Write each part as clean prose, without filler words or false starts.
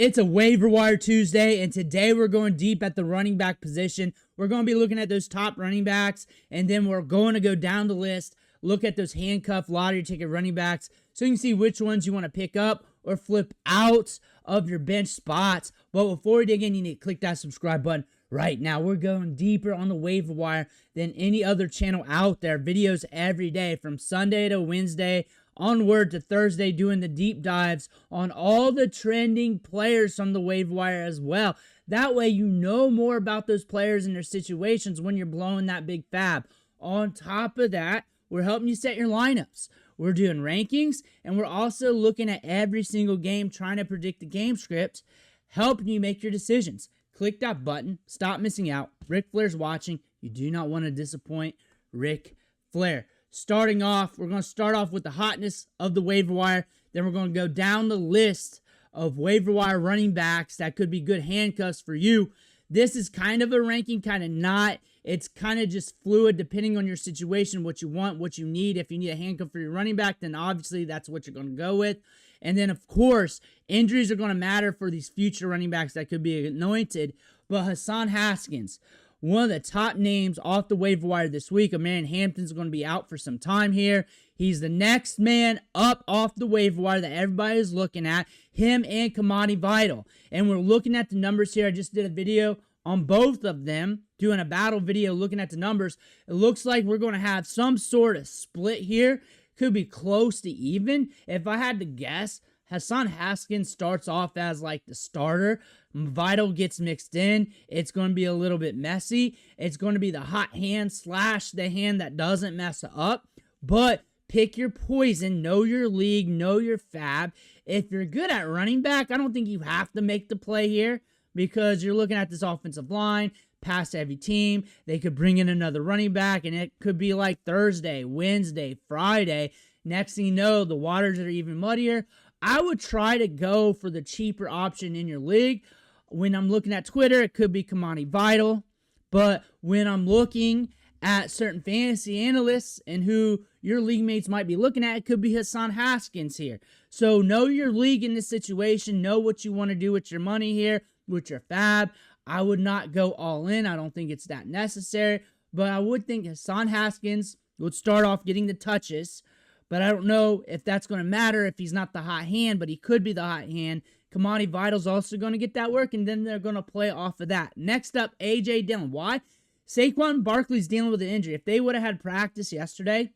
It's a waiver wire Tuesday, and today we're going deep at the running back position. We're going to be looking at those top running backs, and then we're going to go down the list, look at those handcuff lottery ticket running backs, so you can see which ones you want to pick up or flip out of your bench spots. But before we dig in, you need to click that subscribe button right now. We're going deeper on the waiver wire than any other channel out there. Videos every day from Sunday to Wednesday, onward to Thursday, doing the deep dives on all the trending players from the waiver wire as well. That way you know more about those players and their situations when you're blowing that big fab. On top of that, we're helping you set your lineups. We're doing rankings, and we're also looking at every single game, trying to predict the game script, helping you make your decisions. Click that button. Stop missing out. Ric Flair's watching. You do not want to disappoint Ric Flair. Starting off, we're going to start off with the hotness of the waiver wire. Then we're going to go down the list of waiver wire running backs that could be good handcuffs for you. This is kind of a ranking, kind of not. It's kind of just fluid depending on your situation, what you want, what you need. If you need a handcuff for your running back, then obviously that's what you're going to go with. And then, of course, injuries are going to matter for these future running backs that could be anointed. But Hassan Haskins, one of the top names off the waiver wire this week. Hampton's going to be out for some time here. He's the next man up off the waiver wire that everybody is looking at. Him and Kimani Vidal. And we're looking at the numbers here. I just did a video on both of them, doing a battle video looking at the numbers. It looks like we're going to have some sort of split here. Could be close to even. If I had to guess, Hassan Haskins starts off as like the starter. Vidal gets mixed in. It's going to be a little bit messy. It's going to be the hot hand / the hand that doesn't mess up. But pick your poison. Know your league. Know your fab. If you're good at running back, I don't think you have to make the play here, because you're looking at this offensive line, past every team. They could bring in another running back, and it could be like Thursday, Wednesday, Friday. Next thing you know, the waters are even muddier. I would try to go for the cheaper option in your league. When I'm looking at Twitter, it could be Kimani Vidal. But when I'm looking at certain fantasy analysts and who your league mates might be looking at, it could be Hassan Haskins here. So know your league in this situation. Know what you want to do with your money here, with your fab. I would not go all in. I don't think it's that necessary. But I would think Hassan Haskins would start off getting the touches. But I don't know if that's going to matter if he's not the hot hand, but he could be the hot hand. Kimani Vidal's also going to get that work, and then they're going to play off of that. Next up, A.J. Dillon. Why? Saquon Barkley's dealing with an injury. If they would have had practice yesterday,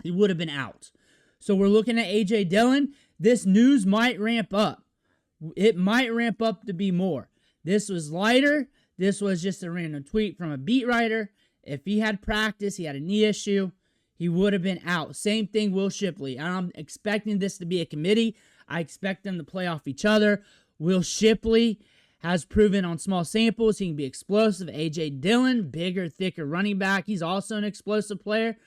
he would have been out. So we're looking at A.J. Dillon. This news might ramp up. It might ramp up to be more. This was lighter. This was just a random tweet from a beat writer. If he had practice, he had a knee issue, he would have been out. Same thing, Will Shipley. I'm expecting this to be a committee. I expect them to play off each other. Will Shipley has proven on small samples he can be explosive. A.J. Dillon, bigger, thicker running back. He's also an explosive player.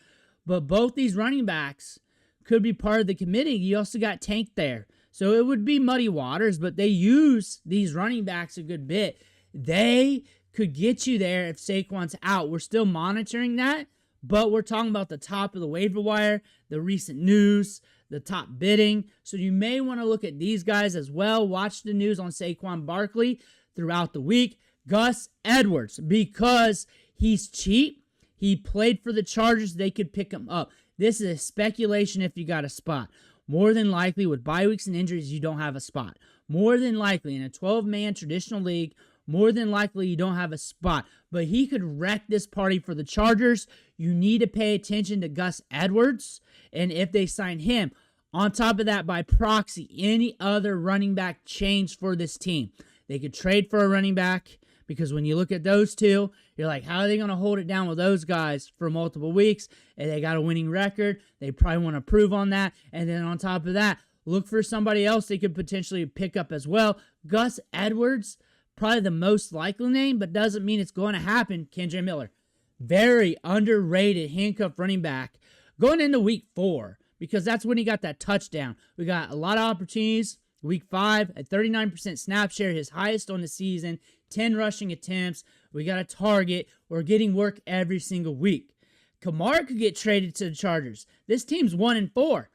But both these running backs could be part of the committee. You also got Tank there. So it would be muddy waters, but they use these running backs a good bit. They could get you there if Saquon's out. We're still monitoring that, but we're talking about the top of the waiver wire, the recent news, the top bidding. So you may want to look at these guys as well. Watch the news on Saquon Barkley throughout the week. Gus Edwards, because he's cheap, he played for the Chargers, they could pick him up. This is a speculation if you got a spot. More than likely, with bye weeks and injuries, you don't have a spot. More than likely, in a 12-man traditional league, more than likely you don't have a spot. But he could wreck this party for the Chargers. You need to pay attention to Gus Edwards, and if they sign him. On top of that, by proxy, any other running back change for this team. They could trade for a running back, because when you look at those two, you're like, how are they going to hold it down with those guys for multiple weeks? And they got a winning record. They probably want to prove on that. And then on top of that, look for somebody else they could potentially pick up as well. Gus Edwards, probably the most likely name, but doesn't mean it's going to happen. Kendre Miller, very underrated handcuff running back going into week 4, because that's when he got that touchdown. We got a lot of opportunities. Week 5, a 39% snap share, his highest on the season, 10 rushing attempts. We got a target. We're getting work every single week. Kamara could get traded to the Chargers. This team's 1-4.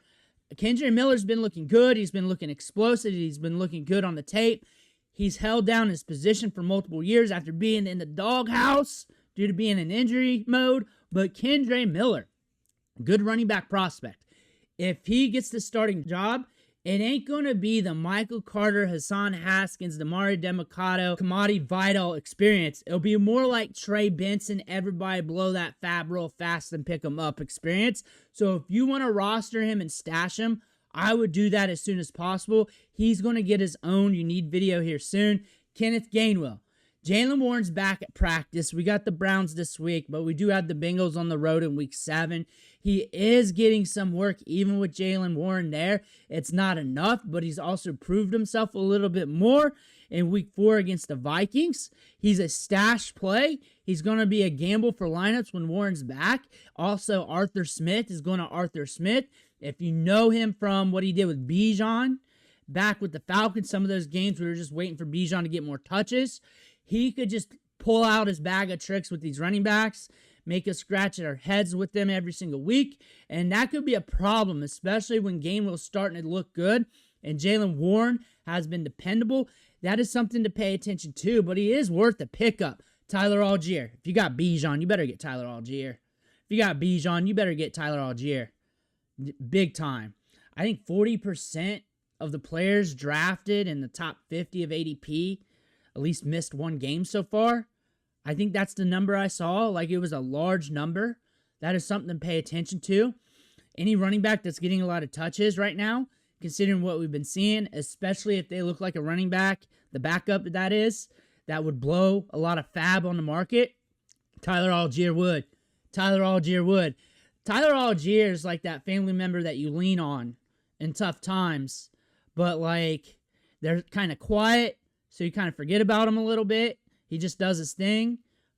Kendre Miller's been looking good. He's been looking explosive. He's been looking good on the tape. He's held down his position for multiple years after being in the doghouse due to being in injury mode. But Kendre Miller, good running back prospect. If he gets the starting job, it ain't going to be the Michael Carter, Hassan Haskins, Damari Demicado, Kimani Vidal experience. It'll be more like Trey Benson, everybody blow that fab real fast and pick him up experience. So if you want to roster him and stash him, I would do that as soon as possible. He's going to get his own You Need video here soon. Kenneth Gainwell. Jaylen Warren's back at practice. We got the Browns this week, but we do have the Bengals on the road in week 7. He is getting some work even with Jaylen Warren there. It's not enough, but he's also proved himself a little bit more in week 4 against the Vikings. He's a stash play. He's going to be a gamble for lineups when Warren's back. Also, Arthur Smith is going to Arthur Smith. If you know him from what he did with Bijan back with the Falcons, some of those games we were just waiting for Bijan to get more touches, he could just pull out his bag of tricks with these running backs, make us scratch our heads with them every single week, and that could be a problem, especially when Gainwell's starting to look good and Jaylen Warren has been dependable. That is something to pay attention to, but he is worth the pickup. Tyler Allgeier. If you got Bijan, you better get Tyler Allgeier. If you got Bijan, you better get Tyler Allgeier. Big time. I think 40% of the players drafted in the top 50 of ADP at least missed one game so far. I think that's the number I saw. Like, it was a large number. That is something to pay attention to. Any running back that's getting a lot of touches right now, considering what we've been seeing, especially if they look like a running back, the backup that is, that would blow a lot of fab on the market, Tyler Allgeier would. Tyler Allgeier would. Tyler Allgeier is like that family member that you lean on in tough times, but like they're kind of quiet, so you kind of forget about him a little bit. He just does his thing,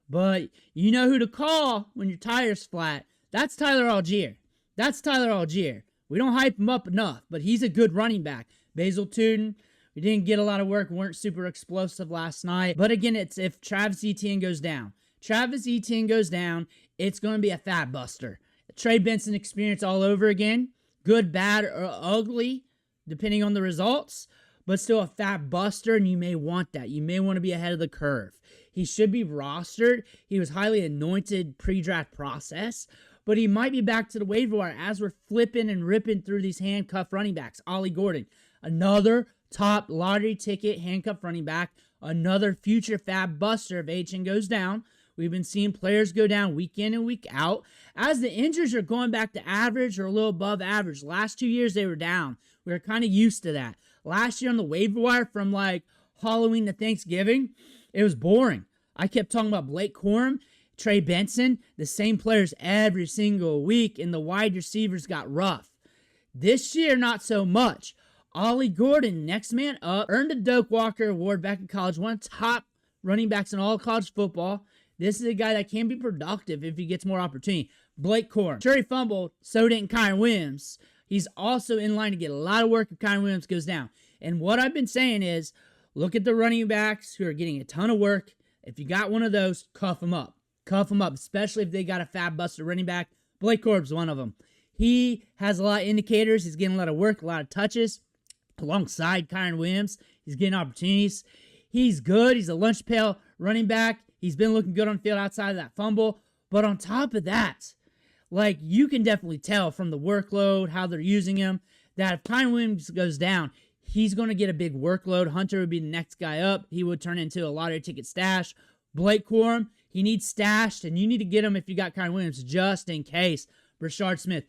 but you know who to call when your tire's flat. That's Tyler Allgeier. That's Tyler Allgeier. We don't hype him up enough, but he's a good running back. Tuten, we didn't get a lot of work, weren't super explosive last night, but again, it's if Travis Etienne goes down. Travis Etienne goes down, it's going to be a fat buster. Trey Benson experience all over again. Good, bad, or ugly, depending on the results, but still a fat buster, and you may want that. You may want to be ahead of the curve. He should be rostered. He was highly anointed pre-draft process, but he might be back to the waiver wire as we're flipping and ripping through these handcuff running backs. Ollie Gordon, another top lottery ticket handcuff running back, another future fab buster if Etienne goes down. We've been seeing players go down week in and week out as the injuries are going back to average or a little above average. Last 2 years, they were down. We were kind of used to that. Last year on the waiver wire from like Halloween to Thanksgiving, it was boring. I kept talking about Blake Corum, Trey Benson, the same players every single week, and the wide receivers got rough. This year, not so much. Ollie Gordon, next man up, earned a Doak Walker Award back in college, one of the top running backs in all of college football. This is a guy that can be productive if he gets more opportunity. Blake Corum. Sure, he fumbled, so didn't Kyren Williams. He's also in line to get a lot of work if Kyren Williams goes down. And what I've been saying is, look at the running backs who are getting a ton of work. If you got one of those, cuff them up. Cuff them up, especially if they got a fab buster running back. Blake Corum's one of them. He has a lot of indicators. He's getting a lot of work, a lot of touches. Alongside Kyren Williams, he's getting opportunities. He's good. He's a lunch pail running back. He's been looking good on the field outside of that fumble. But on top of that, like, you can definitely tell from the workload, how they're using him, that if Kyren Williams goes down, he's going to get a big workload. Hunter would be the next guy up. He would turn into a lottery ticket stash. Blake Corum, he needs stashed, and you need to get him if you got Kyren Williams just in case. Brashard Smith,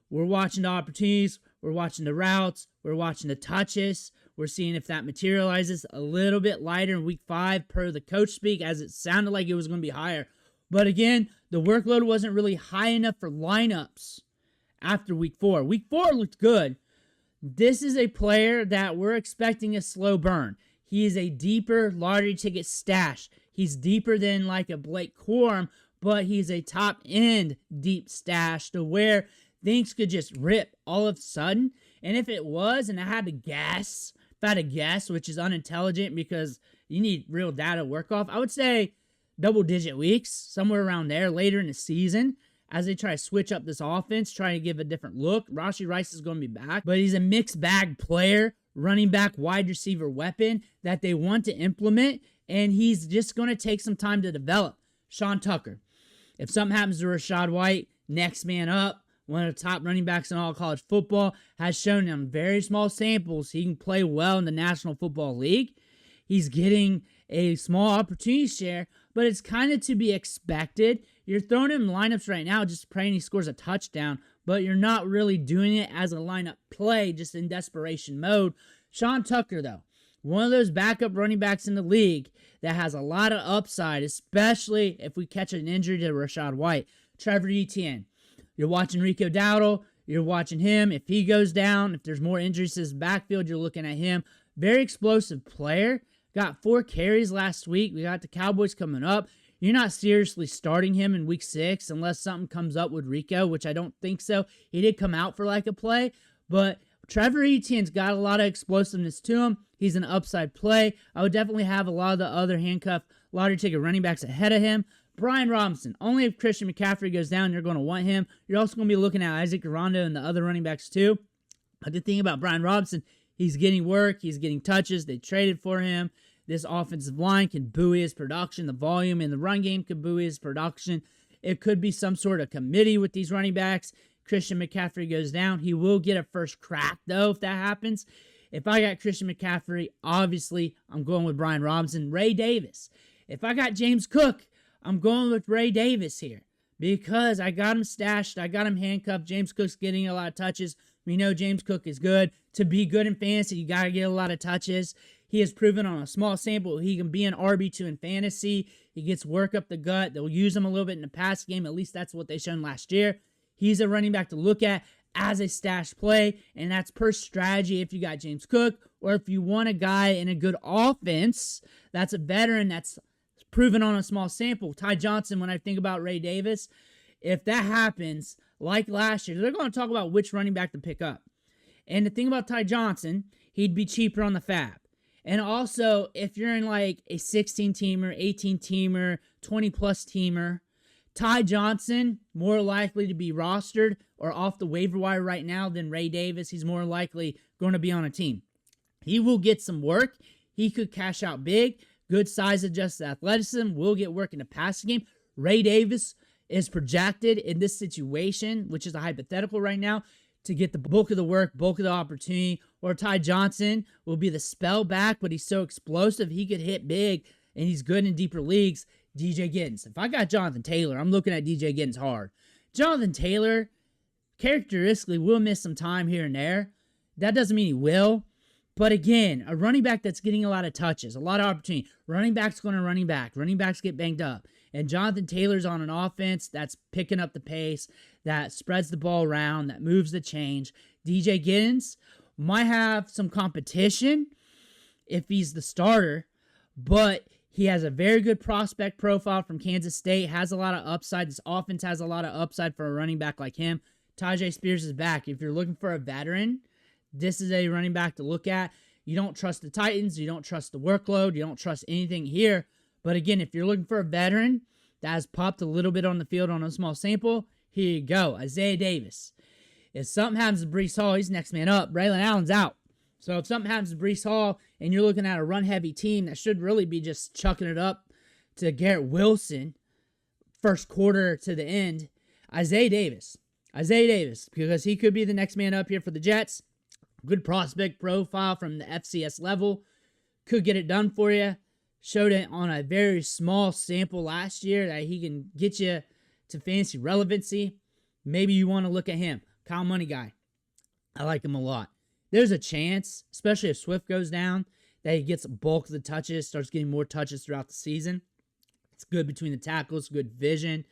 we're watching the opportunities. We're watching the routes. We're watching the touches. We're seeing if that materializes a little bit lighter in week 5 per the coach speak, as it sounded like it was going to be higher. But again, the workload wasn't really high enough for lineups after week 4. Week 4 looked good. This is a player that we're expecting a slow burn. He is a deeper lottery ticket stash. He's deeper than like a Blake Corum, but he's a top end deep stash to where things could just rip all of a sudden. And if it was, and I had to guess, which is unintelligent because you need real data to work off, I would say double-digit weeks, somewhere around there, later in the season, as they try to switch up this offense, try to give a different look. Rashee Rice is going to be back, but he's a mixed bag player running back wide receiver weapon that they want to implement, and he's just going to take some time to develop. Sean Tucker. If something happens to Rachaad White, next man up, one of the top running backs in all of college football, has shown in very small samples he can play well in the National Football League. He's getting a small opportunity share, but it's kind of to be expected. You're throwing him lineups right now just praying he scores a touchdown, but you're not really doing it as a lineup play, just in desperation mode. Sean Tucker, though, one of those backup running backs in the league that has a lot of upside, especially if we catch an injury to Rachaad White. Trevor Etienne. You're watching Rico Dowdle. You're watching him. If he goes down, if there's more injuries to his backfield, you're looking at him. Very explosive player. Got 4 carries last week. We got the Cowboys coming up. You're not seriously starting him in week 6 unless something comes up with Rico, which I don't think so. He did come out for like a play, but Trevor Etienne's got a lot of explosiveness to him. He's an upside play. I would definitely have a lot of the other handcuff lottery ticket running backs ahead of him. Brian Robinson, only if Christian McCaffrey goes down, you're going to want him. You're also going to be looking at Isaac Rondo and the other running backs too. A good thing about Brian Robinson, he's getting work, he's getting touches. They traded for him. This offensive line can buoy his production. The volume in the run game can buoy his production. It could be some sort of committee with these running backs. Christian McCaffrey goes down. He will get a first crack, though, if that happens. If I got Christian McCaffrey, obviously, I'm going with Brian Robinson. Ray Davis. If I got James Cook, I'm going with Ray Davis here because I got him stashed. I got him handcuffed. James Cook's getting a lot of touches. We know James Cook is good. To be good in fantasy, you got to get a lot of touches. He has proven on a small sample he can be an RB2 in fantasy. He gets work up the gut. They'll use him a little bit in the pass game. At least that's what they shown last year. He's a running back to look at as a stash play, and that's per strategy if you got James Cook, or if you want a guy in a good offense that's a veteran that's proven on a small sample. Ty Johnson, when I think about Ray Davis, if that happens, like last year, they're going to talk about which running back to pick up. And the thing about Ty Johnson, he'd be cheaper on the fab. And also, if you're in like a 16-teamer, 18-teamer, 20-plus teamer, Ty Johnson, more likely to be rostered or off the waiver wire right now than Ray Davis. He's more likely going to be on a team. He will get some work. He could cash out big. Good size, adjusted athleticism. Will get work in the passing game. Ray Davis is projected in this situation, which is a hypothetical right now, to get the bulk of the work, bulk of the opportunity. Or Ty Johnson will be the spell back, but he's so explosive, he could hit big, and he's good in deeper leagues. DJ Giddens. If I got Jonathan Taylor, I'm looking at DJ Giddens hard. Jonathan Taylor, characteristically, will miss some time here and there. That doesn't mean he will. But again, a running back that's getting a lot of touches, a lot of opportunity. Running back's going to running back. Running backs get banged up. And Jonathan Taylor's on an offense that's picking up the pace, that spreads the ball around, that moves the change. DJ Giddens might have some competition if he's the starter, but he has a very good prospect profile from Kansas State, has a lot of upside. This offense has a lot of upside for a running back like him. Tyjae Spears is back. If you're looking for a veteran, this is a running back to look at. You don't trust the Titans. You don't trust the workload. You don't trust anything here. But again, if you're looking for a veteran that has popped a little bit on the field on a small sample, here you go. Isaiah Davis. If something happens to Breece Hall, he's next man up. Braylon Allen's out. So if something happens to Breece Hall and you're looking at a run-heavy team that should really be just chucking it up to Garrett Wilson first quarter to the end, Isaiah Davis, because he could be the next man up here for the Jets. Good prospect profile from the FCS level. Could get it done for you. Showed it on a very small sample last year that he can get you to fantasy relevancy. Maybe you want to look at him. Kyle Money guy. I like him a lot. There's a chance, especially if Swift goes down, that he gets a bulk of the touches, starts getting more touches throughout the season. It's good between the tackles, good vision,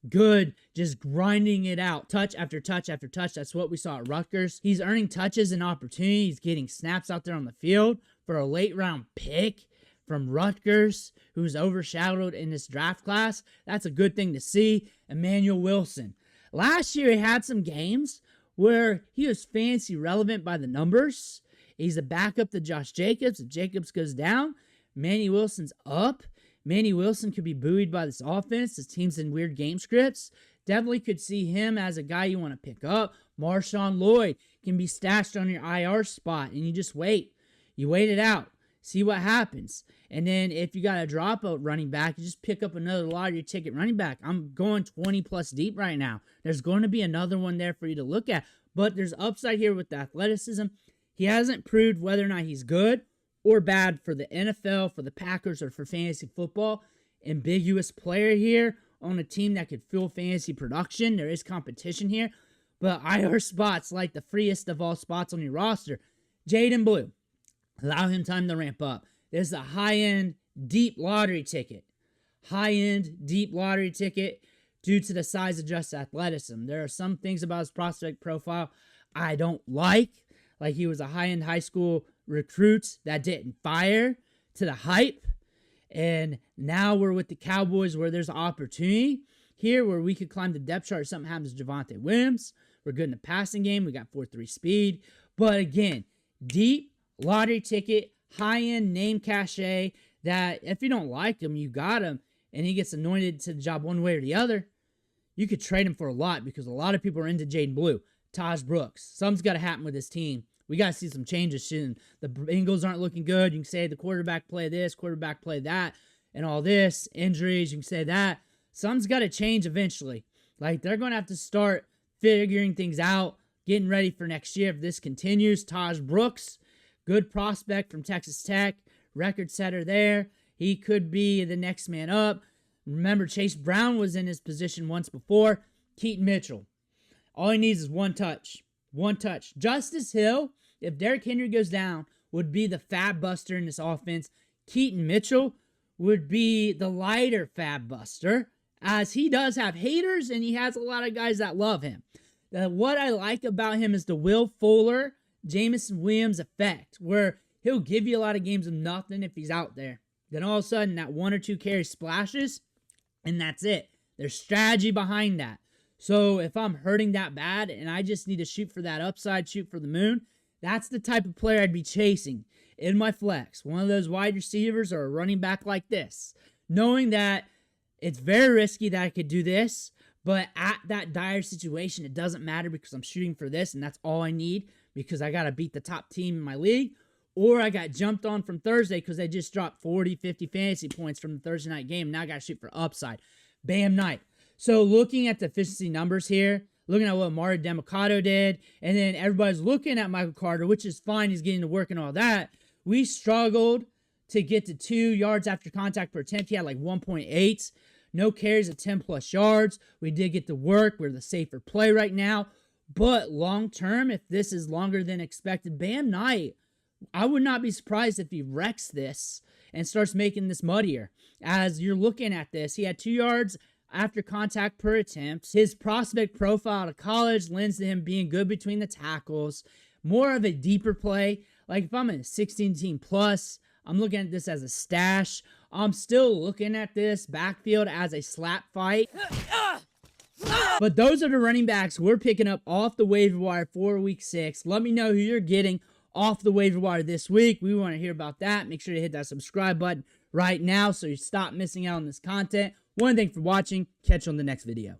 good just grinding it out, touch after touch after touch. That's what we saw at Rutgers. He's earning touches and opportunity. He's getting snaps out there on the field for a late round pick from Rutgers, who's overshadowed in this draft class. That's a good thing to see. Emanuel Wilson. Last year, he had some games where he was fantasy relevant by the numbers. He's a backup to Josh Jacobs. If Jacobs goes down, Manny Wilson's up. Manny Wilson could be buoyed by this offense. This team's in weird game scripts. Definitely could see him as a guy you want to pick up. MarShawn Lloyd can be stashed on your IR spot, and you just wait. You wait it out. See what happens. And then if you got to drop a running back, you just pick up another lottery ticket running back. I'm going 20 plus deep right now. There's going to be another one there for you to look at. But there's upside here with the athleticism. He hasn't proved whether or not he's good or bad for the NFL, for the Packers, or for fantasy football. Ambiguous player here on a team that could fuel fantasy production. There is competition here. But IR spots like the freest of all spots on your roster. Jaydon Blue. Allow him time to ramp up. There's a high-end, deep lottery ticket. High-end, deep lottery ticket due to the size-adjusted athleticism. There are some things about his prospect profile I don't like. Like he was a high-end high school recruit that didn't fire to the hype. And now we're with the Cowboys where there's an opportunity here where we could climb the depth chart if something happens to Javonte Williams. We're good in the passing game. We got 4.3 speed. But again, deep lottery ticket, high-end name cachet that if you don't like him, you got him, and he gets anointed to the job one way or the other, you could trade him for a lot because a lot of people are into Jaydon Blue. Tahj Brooks. Something's got to happen with his team. We got to see some changes soon. The Bengals aren't looking good. You can say the quarterback play this, quarterback play that, and all this. Injuries, you can say that. Something's got to change eventually. Like, they're going to have to start figuring things out, getting ready for next year if this continues. Tahj Brooks, good prospect from Texas Tech, record setter there. He could be the next man up. Remember, Chase Brown was in his position once before. Keaton Mitchell. All he needs is one touch. One touch. Justice Hill, if Derrick Henry goes down, would be the fab buster in this offense. Keaton Mitchell would be the lighter fab buster, as he does have haters and he has a lot of guys that love him. What I like about him is the Will Fuller, Jameson Williams effect, where he'll give you a lot of games of nothing if he's out there. Then all of a sudden, that 1 or 2 carry splashes, and that's it. There's strategy behind that. So if I'm hurting that bad and I just need to shoot for that upside, shoot for the moon, that's the type of player I'd be chasing in my flex. One of those wide receivers or a running back like this. Knowing that it's very risky that I could do this, but at that dire situation, it doesn't matter because I'm shooting for this, and that's all I need because I got to beat the top team in my league. Or I got jumped on from Thursday because they just dropped 40, 50 fantasy points from the Thursday night game. Now I got to shoot for upside. Bam night. So looking at the efficiency numbers here, looking at what Mario Demicado did, and then everybody's looking at Michael Carter, which is fine. He's getting to work and all that. We struggled to get to 2 yards after contact per attempt. He had like 1.8. No carries at 10-plus yards. We did get to work. We're the safer play right now. But long-term, if this is longer than expected, Bam Knight, I would not be surprised if he wrecks this and starts making this muddier. As you're looking at this, he had 2 yards after contact per attempt. His prospect profile out of college lends to him being good between the tackles. More of a deeper play. Like if I'm in a 16-team plus, I'm looking at this as a stash. I'm still looking at this backfield as a slap fight. But those are the running backs we're picking up off the waiver wire for week 6. Let me know who you're getting off the waiver wire this week. We want to hear about that. Make sure to hit that subscribe button right now so you stop missing out on this content. One thing for watching. Catch you on the next video.